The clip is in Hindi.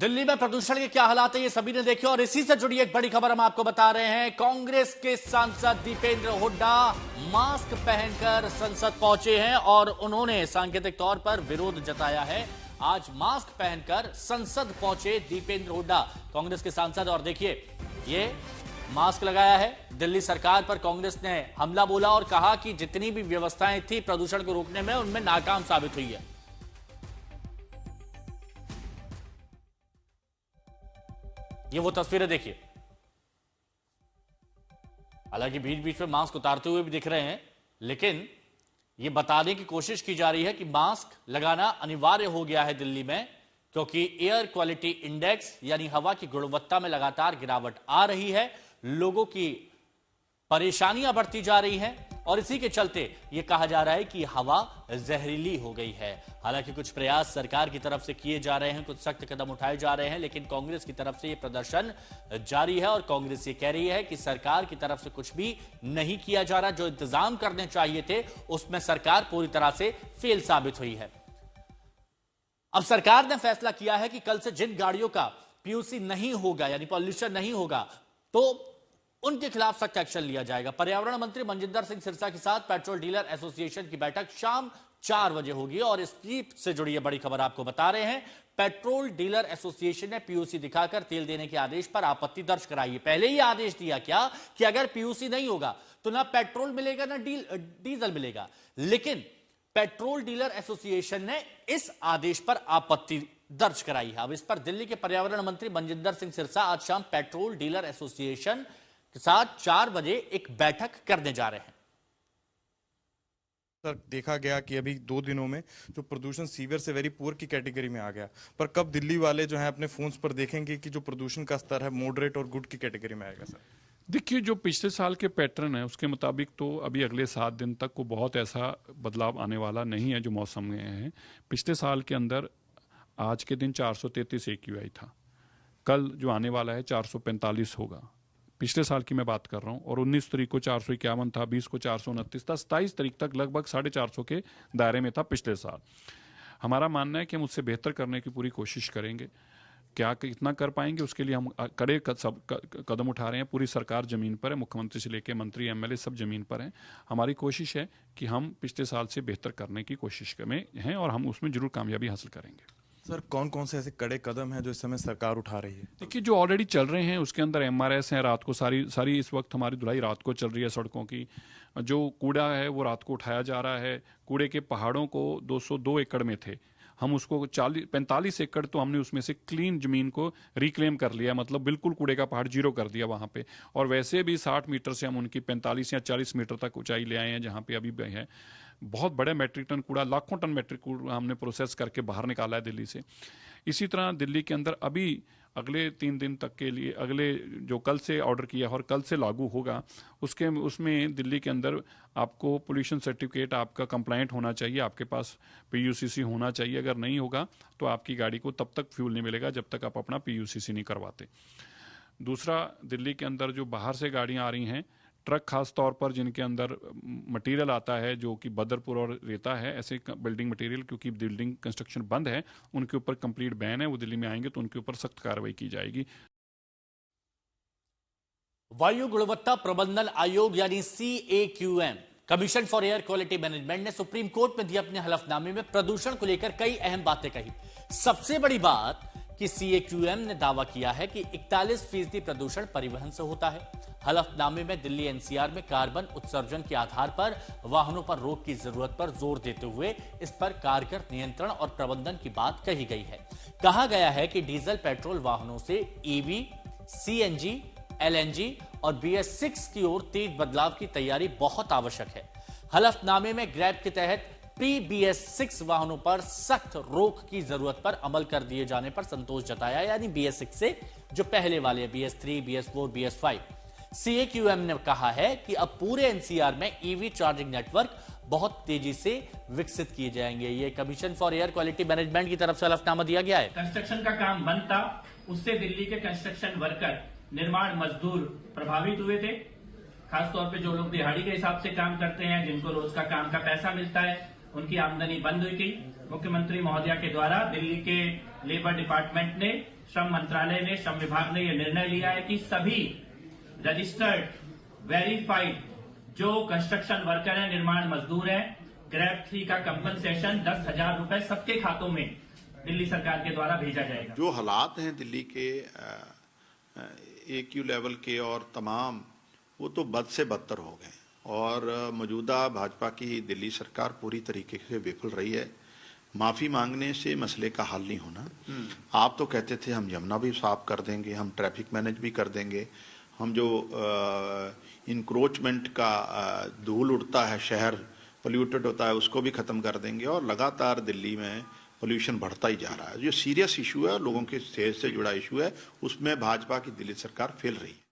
दिल्ली में प्रदूषण के क्या हालात है ये सभी ने देखे और इसी से जुड़ी एक बड़ी खबर हम आपको बता रहे हैं। कांग्रेस के सांसद दीपेंद्र हुड्डा मास्क पहनकर संसद पहुंचे हैं और उन्होंने सांकेतिक तौर पर विरोध जताया है। आज मास्क पहनकर संसद पहुंचे दीपेंद्र हुड्डा, कांग्रेस के सांसद। और देखिए, ये मास्क लगाया है। दिल्ली सरकार पर कांग्रेस ने हमला बोला और कहा कि जितनी भी व्यवस्थाएं थी प्रदूषण को रोकने में, उनमें नाकाम साबित हुई है। ये वो तस्वीरें देखिए। हालांकि बीच बीच में मास्क उतारते हुए भी दिख रहे हैं, लेकिन ये बताने की कोशिश की जा रही है कि मास्क लगाना अनिवार्य हो गया है दिल्ली में, क्योंकि एयर क्वालिटी इंडेक्स यानी हवा की गुणवत्ता में लगातार गिरावट आ रही है। लोगों की परेशानियां बढ़ती जा रही हैं और इसी के चलते यह कहा जा रहा है कि हवा जहरीली हो गई है। हालांकि कुछ प्रयास सरकार की तरफ से किए जा रहे हैं, कुछ सख्त कदम उठाए जा रहे हैं, लेकिन कांग्रेस की तरफ से यह प्रदर्शन जारी है और कांग्रेस ये कह रही है कि सरकार की तरफ से कुछ भी नहीं किया जा रहा। जो इंतजाम करने चाहिए थे उसमें सरकार पूरी तरह से फेल साबित हुई है। अब सरकार ने फैसला किया है कि कल से जिन गाड़ियों का पीयूसी नहीं होगा यानी पॉल्यूशन नहीं होगा, तो उनके खिलाफ सख्त एक्शन लिया जाएगा। पर्यावरण मंत्री मनजिंदर सिंह सिरसा के साथ पेट्रोल डीलर एसोसिएशन की बैठक शाम 4 बजे होगी और इसी से जुड़ी यह बड़ी खबर आपको बता रहे हैं। पेट्रोल डीलर एसोसिएशन ने पीयूसी दिखाकर तेल देने के आदेश पर आपत्ति दर्ज कराई है। पहले ही आदेश दिया क्या कि अगर पीयूसी नहीं होगा तो ना पेट्रोल मिलेगा ना डीजल मिलेगा, लेकिन पेट्रोल डीलर एसोसिएशन ने इस आदेश पर आपत्ति दर्ज कराई है। अब इस पर दिल्ली के पर्यावरण मंत्री मनजिंदर सिंह सिरसा आज शाम पेट्रोल डीलर एसोसिएशन के साथ 4 बजे एक बैठक करने जा रहे हैं। सर, देखा गया कि अभी 2 दिनों में जो प्रदूषण सीवियर से वेरी पुअर की कैटेगरी में आ गया, पर कब दिल्ली वाले जो हैं अपने फोन्स पर देखेंगे कि जो प्रदूषण का स्तर है मॉडरेट और गुड की कैटेगरी में आएगा? सर देखिए, जो पिछले साल के पैटर्न है उसके मुताबिक तो अभी अगले 7 दिन तक को बहुत ऐसा बदलाव आने वाला नहीं है जो मौसम में है। पिछले साल के अंदर आज के दिन 433 AQI था, कल जो आने वाला है 445 होगा। पिछले साल की मैं बात कर रहा हूँ। और 19 तारीख को 451 था, 20 को 429 था, 27 तारीख तक लगभग 450 के दायरे में था पिछले साल। हमारा मानना है कि हम उससे बेहतर करने की पूरी कोशिश करेंगे। क्या कितना कर पाएंगे उसके लिए हम कड़े कदम उठा रहे हैं। पूरी सरकार जमीन पर है, मुख्यमंत्री से लेकर मंत्री MLA सब जमीन पर हैं। हमारी कोशिश है कि हम पिछले साल से बेहतर करने की कोशिश में हैं और हम उसमें जरूर कामयाबी हासिल करेंगे। सर, कौन कौन से ऐसे कड़े कदम हैं जो इस समय सरकार उठा रही है? देखिए, जो ऑलरेडी चल रहे हैं उसके अंदर MRS हैं। रात को सारी इस वक्त हमारी धुलाई रात को चल रही है सड़कों की। जो कूड़ा है वो रात को उठाया जा रहा है। कूड़े के पहाड़ों को 202 एकड़ में थे, हम उसको 45 एकड़ तो हमने उसमें से क्लीन जमीन को रिक्लेम कर लिया, मतलब बिल्कुल कूड़े का पहाड़ जीरो कर दिया वहाँ पे। और वैसे भी 60 मीटर से हम उनकी 45 या 40 मीटर तक ऊंचाई ले आए हैं, जहाँ पे अभी है बहुत बड़े मेट्रिक टन कूड़ा, लाखों टन मेट्रिक कूड़ा हमने प्रोसेस करके बाहर निकाला है दिल्ली से। इसी तरह दिल्ली के अंदर अभी अगले 3 दिन तक के लिए, अगले जो कल से ऑर्डर किया और कल से लागू होगा, उसमें दिल्ली के अंदर आपको पोल्यूशन सर्टिफिकेट आपका कंप्लाइंट होना चाहिए, आपके पास PUCC होना चाहिए। अगर नहीं होगा तो आपकी गाड़ी को तब तक फ्यूल नहीं मिलेगा जब तक आप अपना PUCC नहीं करवाते। दूसरा, दिल्ली के अंदर जो बाहर से गाड़ियाँ आ रही हैं, ट्रक खास तौर पर जिनके अंदर मटेरियल आता है जो कि बदरपुर और रेता है, ऐसे बिल्डिंग मटेरियल, क्योंकि बिल्डिंग कंस्ट्रक्शन बंद है, उनके ऊपर कंप्लीट बैन है। वो दिल्ली में आएंगे तो उनके ऊपर सख्त कार्रवाई की जाएगी। वायु गुणवत्ता प्रबंधन आयोग यानी CAQM, commission for air quality management, ने सुप्रीम कोर्ट में दिए अपने हलफनामे में प्रदूषण को लेकर कई अहम बातें कही। सबसे बड़ी बात कि CAQM ने दावा किया है कि 41% प्रदूषण परिवहन से होता है। हलफनामे में दिल्ली NCR में कार्बन उत्सर्जन के आधार पर वाहनों पर रोक की जरूरत पर जोर देते हुए इस पर कारगर नियंत्रण और प्रबंधन की बात कही गई है। कहा गया है कि डीजल पेट्रोल वाहनों से EV, CNG, LNG और BS6 की ओर तेज बदलाव की तैयारी बहुत आवश्यक है। हलफनामे में ग्रैब के तहत BS6 वाहनों पर सख्त रोक की जरूरत पर अमल कर दिए जाने पर संतोष जताया, यानी BS6 से जो पहले वाले BS3, BS4, BS5। CAQM ने कहा है कि अब पूरे NCR में EV चार्जिंग नेटवर्क बहुत तेजी से विकसित किए जाएंगे। ये commission for air quality management की तरफ से हलफनामा दिया गया है। कंस्ट्रक्शन का काम बंद था, उससे दिल्ली के कंस्ट्रक्शन वर्कर, निर्माण मजदूर प्रभावित हुए थे। खासतौर पे जो लोग दिहाड़ी के हिसाब से काम करते हैं, जिनको रोज का काम का पैसा मिलता है, उनकी आमदनी बंद हुई थी। मुख्यमंत्री महोदया के द्वारा दिल्ली के लेबर डिपार्टमेंट ने श्रम मंत्रालय ने, श्रम विभाग ने यह निर्णय लिया है कि सभी रजिस्टर्ड, वेरीफाइड जो कंस्ट्रक्शन वर्कर है, निर्माण मजदूर है, ग्रेड 3 का कंपनसेशन 10,000 रुपए सबके खातों में दिल्ली सरकार के द्वारा भेजा जाएगा। जो हालात हैं दिल्ली के AQ लेवल के और तमाम, वो तो बद से बदतर हो गए और मौजूदा भाजपा की दिल्ली सरकार पूरी तरीके से विफल रही है। माफ़ी मांगने से मसले का हल नहीं होना। आप तो कहते थे हम यमुना भी साफ कर देंगे, हम ट्रैफिक मैनेज भी कर देंगे, हम जो इंक्रोचमेंट का धूल उड़ता है, शहर पोल्यूटेड होता है, उसको भी ख़त्म कर देंगे। और लगातार दिल्ली में पोल्यूशन बढ़ता ही जा रहा है। जो सीरियस इशू है, लोगों के सेहत से जुड़ा इशू है, उसमें भाजपा की दिल्ली सरकार फेल रही है।